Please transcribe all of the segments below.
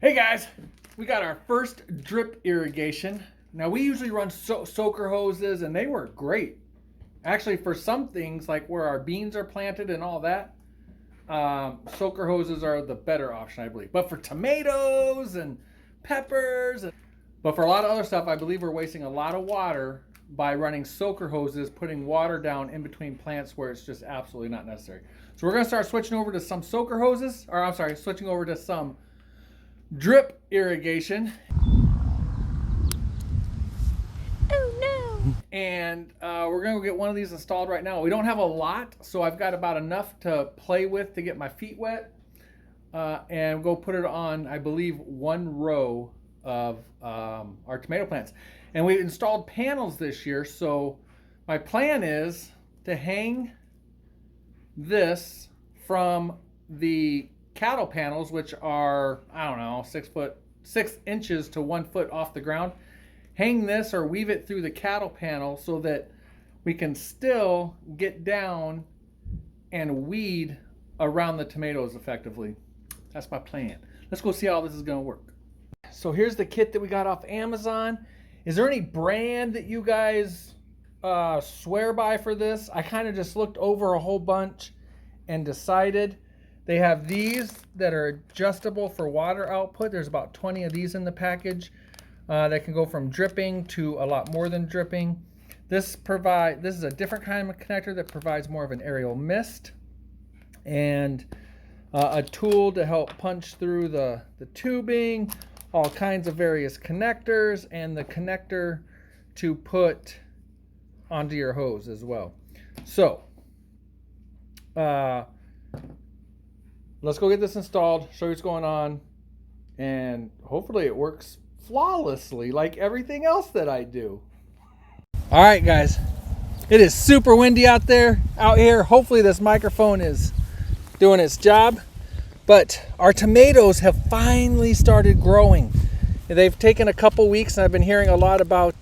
Hey guys, we got our first drip irrigation. Now we usually run soaker hoses and they work great. Actually, for some things like where our beans are planted and all that, soaker hoses are the better option, I believe. But for tomatoes and peppers, but for a lot of other stuff, I believe we're wasting a lot of water by running soaker hoses, putting water down in between plants where it's just absolutely not necessary. So we're gonna start switching over to some soaker hoses, or I'm sorry, switching over to some drip irrigation. Oh no! And we're gonna get one of these installed right now. We don't have a lot, so I've got about enough to play with to get my feet wet, and go put it on, I believe, one row of our tomato plants. And we installed panels this year, so my plan is to hang this from the cattle panels, which are, I don't know, 6 inches to 1 foot off the ground. Hang this or weave it through the cattle panel so that we can still get down and weed around the tomatoes effectively. That's my plan. Let's go see how this is gonna work. So here's the kit that we got off Amazon. Is there any brand that you guys swear by for this? I kind of just looked over a whole bunch and decided. They have these that are adjustable for water output. There's about 20 of these in the package that can go from dripping to a lot more than dripping. This is a different kind of connector that provides more of an aerial mist, and a tool to help punch through the tubing, all kinds of various connectors, and the connector to put onto your hose as well. So let's go get this installed, show you what's going on, and hopefully it works flawlessly like everything else that I do. All right, guys, it is super windy out here. Hopefully this microphone is doing its job, but our tomatoes have finally started growing. They've taken a couple weeks, and I've been hearing a lot about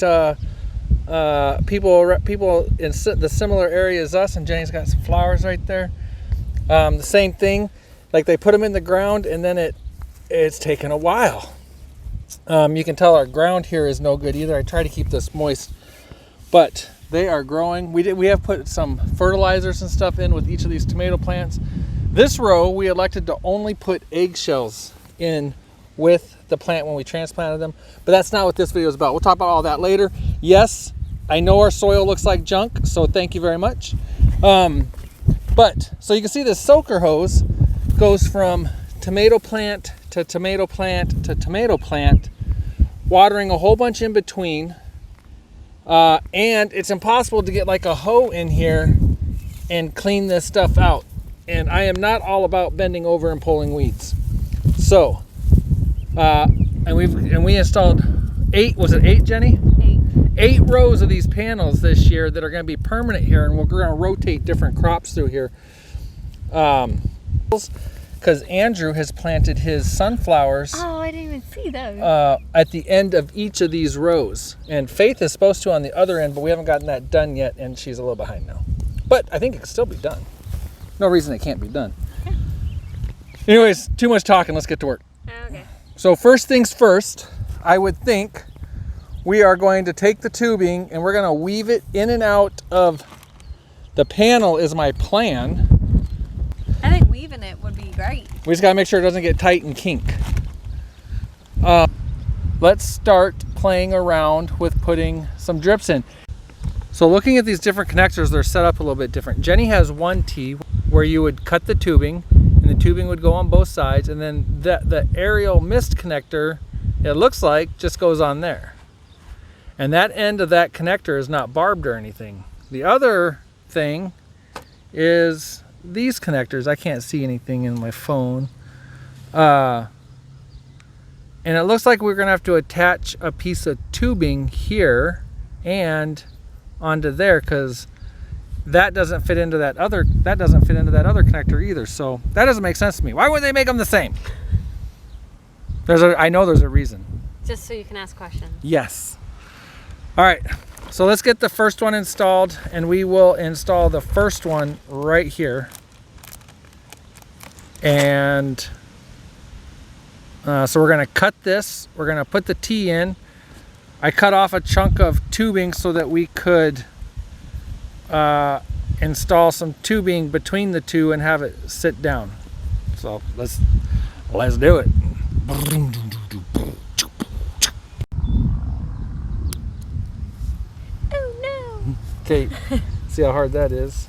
people in the similar area as us, and Jenny's got some flowers right there. The same thing, like they put them in the ground and then it's taken a while. You can tell our ground here is no good either. I try to keep this moist, but they are growing. We have put some fertilizers and stuff in with each of these tomato plants. This row we elected to only put eggshells in with the plant when we transplanted them, but that's not what this video is about. We'll talk about all that later. Yes, I know our soil looks like junk, so thank you very much. But so you can see this soaker hose goes from tomato plant to tomato plant to tomato plant, watering a whole bunch in between, and it's impossible to get like a hoe in here and clean this stuff out, and I am not all about bending over and pulling weeds. So and we installed 8, Jenny? 8 rows of these panels this year that are going to be permanent here, and we're going to rotate different crops through here. Because Andrew has planted his sunflowers. Oh, I didn't even see those. At the end of each of these rows. And Faith is supposed to on the other end, but we haven't gotten that done yet, and she's a little behind now. But I think it can still be done. No reason it can't be done. Yeah. Anyways, too much talking. Let's get to work. Okay. So first things first, I would think we are going to take the tubing and we're going to weave it in and out of the panel is my plan. I think weaving it would be great. We just got to make sure it doesn't get tight and kink. Let's start playing around with putting some drips in. So looking at these different connectors, they're set up a little bit different. Jenny has 1T where you would cut the tubing and the tubing would go on both sides, and then the aerial mist connector, it looks like, just goes on there. And that end of that connector is not barbed or anything. The other thing is these connectors. I can't see anything in my phone. And it looks like we're gonna have to attach a piece of tubing here and onto there, because that doesn't fit into that other connector either. So that doesn't make sense to me. Why would they make them the same? I know there's a reason. Just so you can ask questions. Yes. All right, so let's get the first one installed, and we will install the first one right here. And So we're gonna cut this. We're gonna put the T in. I cut off a chunk of tubing so that we could install some tubing between the two and have it sit down. So let's do it. Oh no! Okay, see how hard that is.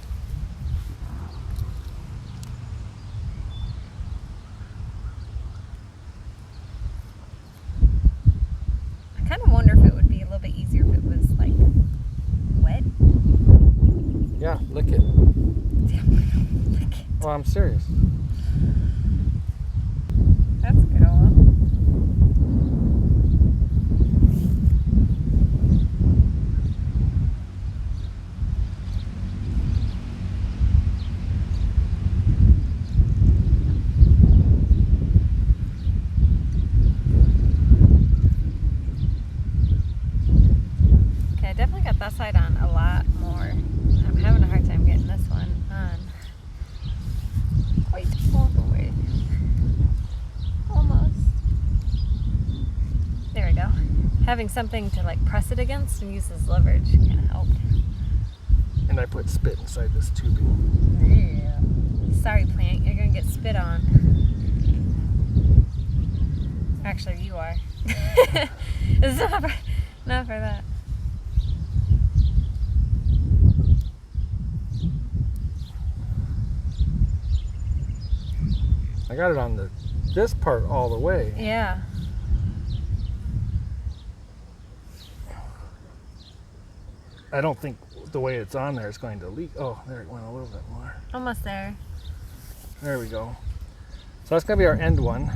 I kind of wonder if it would be a little bit easier if it was like wet. Yeah, lick it. Lick it. Oh, I'm serious. That's good, Ola. Okay, I definitely got that side on a lot more. I'm having a hard time getting this one on quite all the way. Almost. There we go. Having something to like press it against and use as leverage kind of helped. And I put spit inside this tubing. Yeah. Sorry, plant. You're gonna get spit on. Actually, you are. It's not for that. I got it on this part all the way. Yeah. I don't think the way it's on there is going to leak. Oh, there it went a little bit more. Almost there. There we go. So that's gonna be our end one.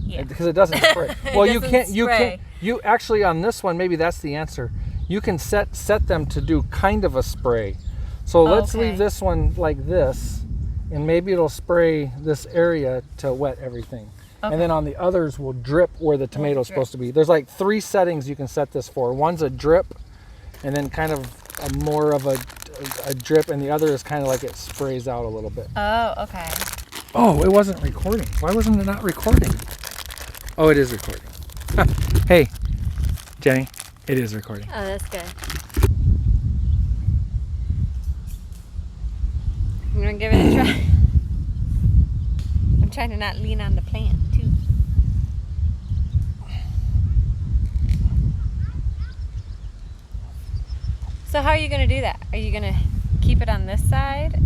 Yeah. Because it doesn't spray. Well, you doesn't spray. you actually on this one, maybe that's the answer. You can set them to do kind of a spray. So let's Okay. leave this one like this, and maybe it'll spray this area to wet everything. Okay. And then on the others will drip where the tomato's supposed to be. There's like 3 settings you can set this for. One's a drip, and then kind of more of a drip, and the other is kind of like it sprays out a little bit. Oh, okay. Oh, it wasn't recording. Why wasn't it not recording? Oh, it is recording. Hey, Jenny, it is recording. Oh, that's good. I'm gonna give it a try. I'm trying to not lean on the plant too. So how are you gonna do that? Are you gonna keep it on this side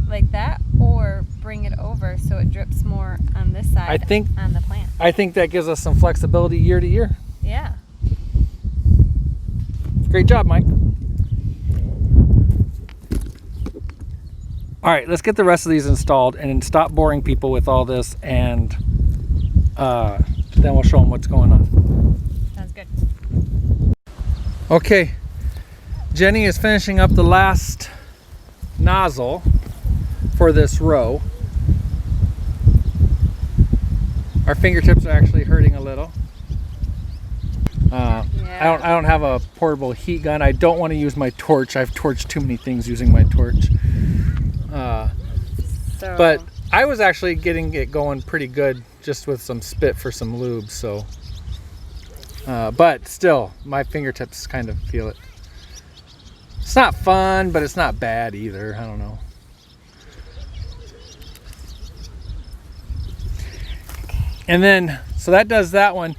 like that, or bring it over so it drips more on this side I think on the plant? I think that gives us some flexibility year to year. Yeah. Great job, Mike. All right, let's get the rest of these installed and stop boring people with all this, and then we'll show them what's going on. Sounds good. Okay, Jenny is finishing up the last nozzle for this row. Our fingertips are actually hurting a little. Yeah. I don't have a portable heat gun. I don't want to use my torch. I've torched too many things using my torch. But I was actually getting it going pretty good just with some spit for some lube. So, but still, my fingertips kind of feel it. It's not fun, but it's not bad either. I don't know. And then, so that does that one.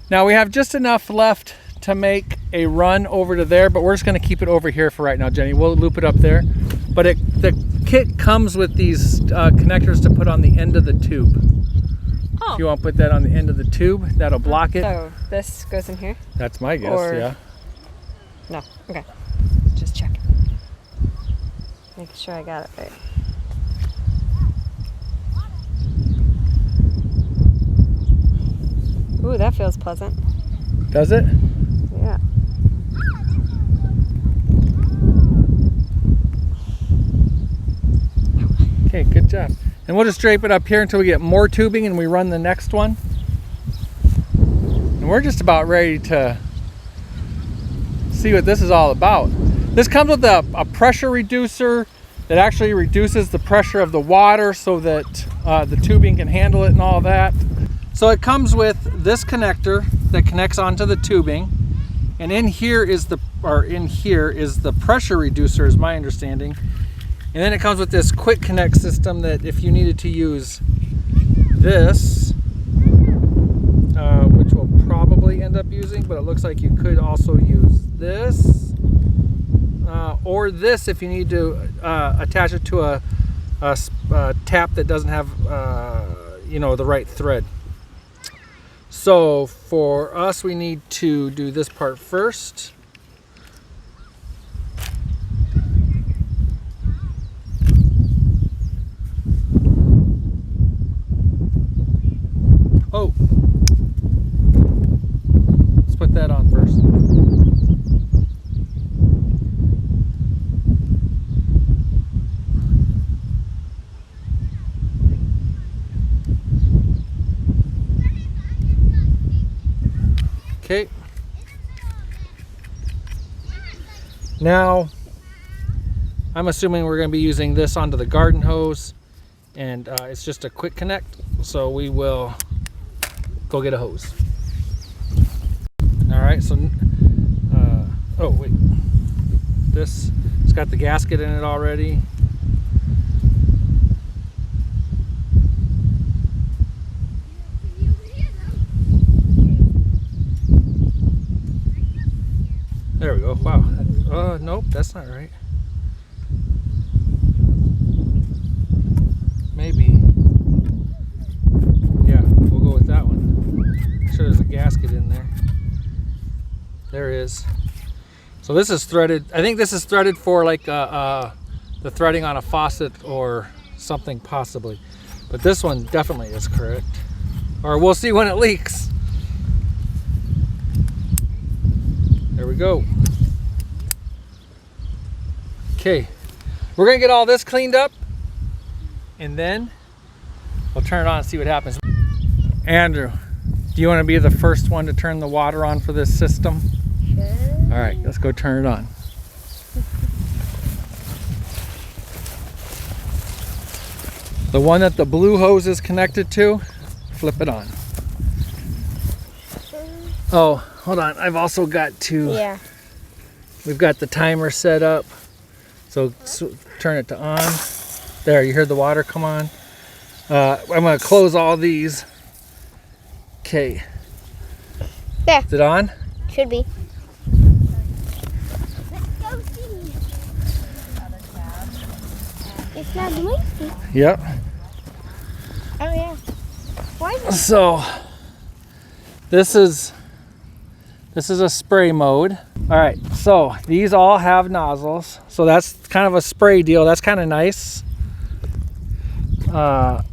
Now we have just enough left to make a run over to there, but we're just going to keep it over here for right now, Jenny. We'll loop it up there. But the kit comes with these connectors to put on the end of the tube. Oh. If you want to put that on the end of the tube, that'll block it. So this goes in here? That's my guess, Or- yeah. No. Okay. Just checking. Making sure I got it right. Ooh, that feels pleasant. Does it? Yeah. Okay, good job. And we'll just drape it up here until we get more tubing and we run the next one. And we're just about ready to see what this is all about. This comes with a pressure reducer that actually reduces the pressure of the water so that the tubing can handle it and all that. So it comes with this connector that connects onto the tubing, and in here is the pressure reducer, is my understanding. And then it comes with this quick connect system that if you needed to use this, which we'll probably end up using, but it looks like you could also use this or this if you need to attach it to a tap that doesn't have the right thread. So for us, we need to do this part first. Oh, let's put that on first. Okay. Now, I'm assuming we're going to be using this onto the garden hose, and it's just a quick connect, so we will go get a hose. All right, so, oh wait, this, it's got the gasket in it already. There we go. Wow. Nope, that's not right. Maybe. Yeah, we'll go with that one. I'm sure there's a gasket in there. There is. So this is threaded. I think this is threaded for like the threading on a faucet or something possibly. But this one definitely is correct. Or we'll see when it leaks. There we go. Okay, we're gonna get all this cleaned up and then we'll turn it on and see what happens. Andrew, do you want to be the first one to turn the water on for this system? Sure. All right, let's go turn it on. The one that the blue hose is connected to, flip it on. Oh, hold on. I've also got to, Yeah. we've got the timer set up. So turn it to on. There, you heard the water come on. I'm going to close all these. Okay. There. Is it on? Should be. It's not noisy. Yep. Oh yeah. Why is it? So this is a spray mode. All right, so these all have nozzles. So that's kind of a spray deal. That's kind of nice. And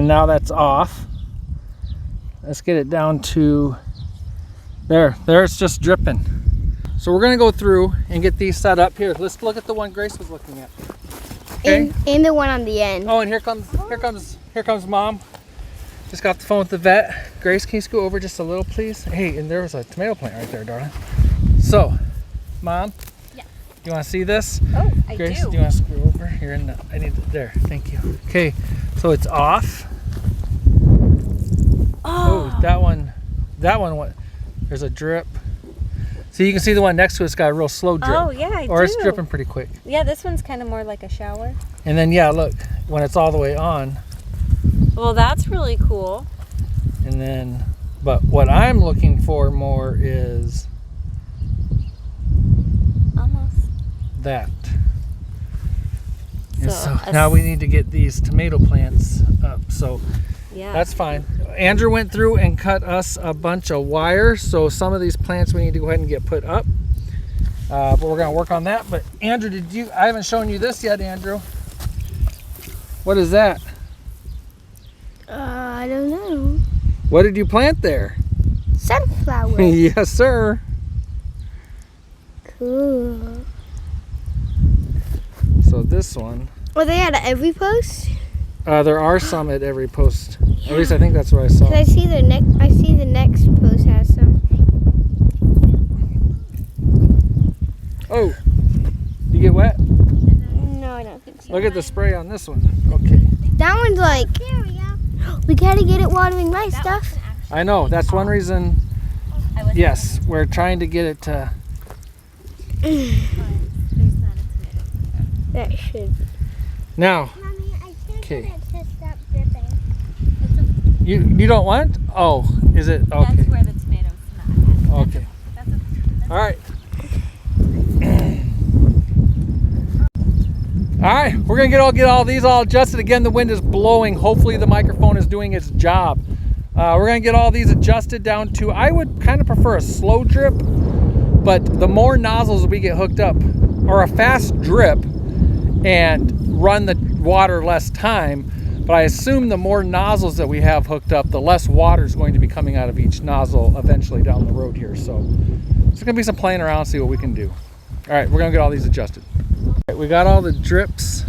now that's off. Let's get it down to there. There it's just dripping. So we're gonna go through and get these set up here. Let's look at the one Grace was looking at. Okay. And the one on the end. Oh, and here comes Mom. Just got the phone with the vet. Grace, can you scoot over just a little, please? Hey, and there was a tomato plant right there, darling. So, Mom. Yeah. You want to see this? Oh, Grace, do you want to scoot over? You're in the, I need it there. Thank you. Okay, so it's off. Oh, that one, what? There's a drip. So you can see the one next to it's got a real slow drip. Oh, yeah, I do. Or it's dripping pretty quick. Yeah, this one's kind of more like a shower. And then, yeah, look, when it's all the way on. Well, that's really cool. And then, but what I'm looking for more is Almost. that. And So so now we need to get these tomato plants up. So Yeah. that's fine. Andrew went through and cut us a bunch of wire. So some of these plants we need to go ahead and get put up. But we're going to work on that. But Andrew, I haven't shown you this yet, Andrew. What is that? I don't know. What did you plant there? Sunflower. Yes, sir. Cool. So this one. Are they at every post? There are some at every post. Yeah. At least I think that's what I saw. I see the next post has some. Oh, you get wet? No, I don't think so. Look at the spray on this one. Okay. That one's like. There we go. We gotta get it watering my That stuff. one actually- I know, that's one reason, I wasn't yes, we're trying to get it to, There's not a tomato. That should be. now, Mommy, I can't Okay. get it to stop dripping. you don't want? Oh, is it? Okay. That's where the tomato's not. Okay. That's okay. All right. All right, we're gonna get all these all adjusted. Again, the wind is blowing. Hopefully the microphone is doing its job. We're gonna get all these adjusted down to, I would kind of prefer a slow drip, but the more nozzles we get hooked up, or a fast drip and run the water less time, but I assume the more nozzles that we have hooked up, the less water is going to be coming out of each nozzle eventually down the road here. So there's gonna be some playing around, see what we can do. All right, we're gonna get all these adjusted. All right, we got all the drips.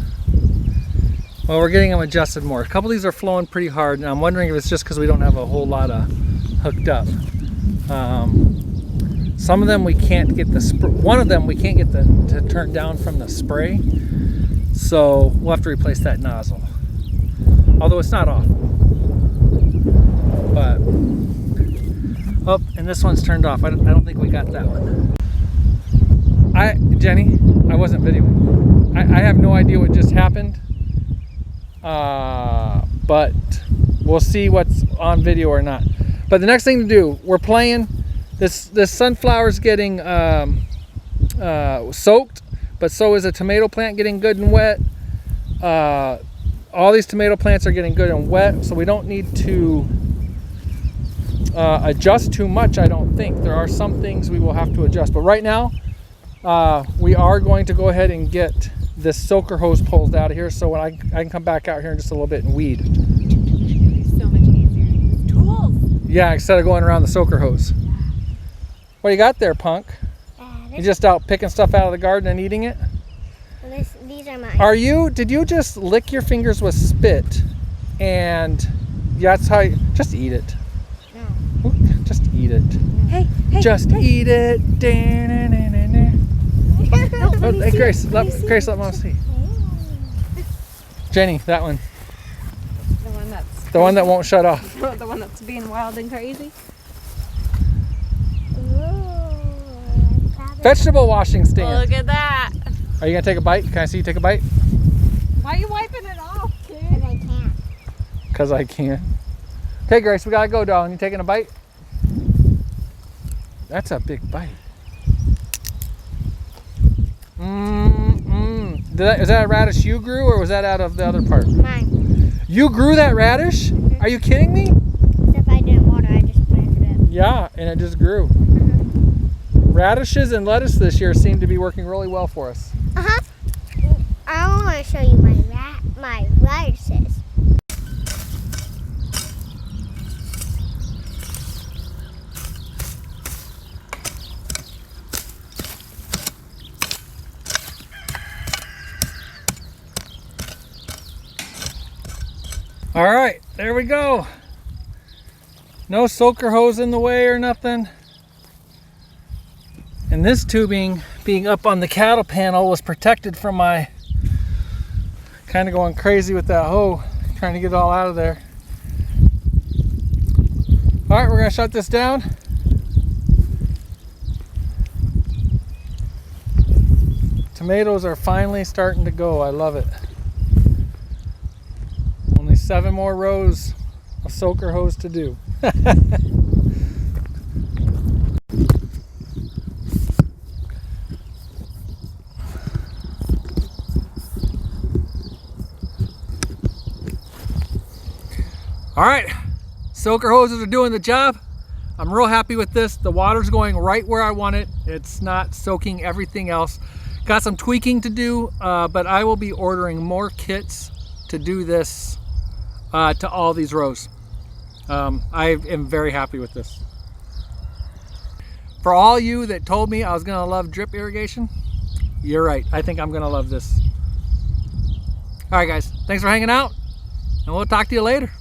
Well, we're getting them adjusted more. A couple of these are flowing pretty hard, and I'm wondering if it's just because we don't have a whole lot of hooked up. Some of them we can't get one of them we can't get to turn down from the spray, so we'll have to replace that nozzle. Although it's not off. But oh, and this one's turned off. I don't think we got that one. Jenny, I wasn't videoing. I have no idea what just happened. But we'll see what's on video or not. But the next thing to do, we're playing. This sunflower's getting soaked, but so is a tomato plant getting good and wet. All these tomato plants are getting good and wet, so we don't need to adjust too much, I don't think. There are some things we will have to adjust, but right now we are going to go ahead and get this soaker hose pulled out of here, so when I can come back out here in just a little bit and weed. It's so much easier to use tools. Yeah, instead of going around the soaker hose. What you got there, punk? You just out picking stuff out of the garden and eating it? These are mine. Did you just lick your fingers with spit and that's how you, just eat it. No. Just eat it. Hey, Just eat it. Oh, hey, Grace, let Mom see. Jenny, that one. The one that's The one that won't shut off. the one that's being wild and crazy. Vegetable washing stand. Look at that. Are you gonna take a bite? Can I see you take a bite? Why are you wiping it off, kid? Because I can't. Because I can. Okay, Grace, we gotta go, darling. You taking a bite? That's a big bite. Is that a radish you grew, or was that out of the other part? Mine. You grew that radish? Are you kidding me? Except I didn't water, I just planted it. Yeah, and it just grew. Radishes and lettuce this year seem to be working really well for us. I want to show you my radishes. All right, there we go. No soaker hose in the way or nothing. And this tubing being up on the cattle panel was protected from my kind of going crazy with that hoe, trying to get it all out of there. All right, we're gonna shut this down. Tomatoes are finally starting to go. I love it. Only 7 more rows of soaker hose to do. All right, soaker hoses are doing the job. I'm real happy with this. The water's going right where I want it. It's not soaking everything else. Got some tweaking to do, but I will be ordering more kits to do this to all these rows. I am very happy with this. For all you that told me I was gonna love drip irrigation, you're right. I think I'm gonna love this. All right, guys, thanks for hanging out, and we'll talk to you later.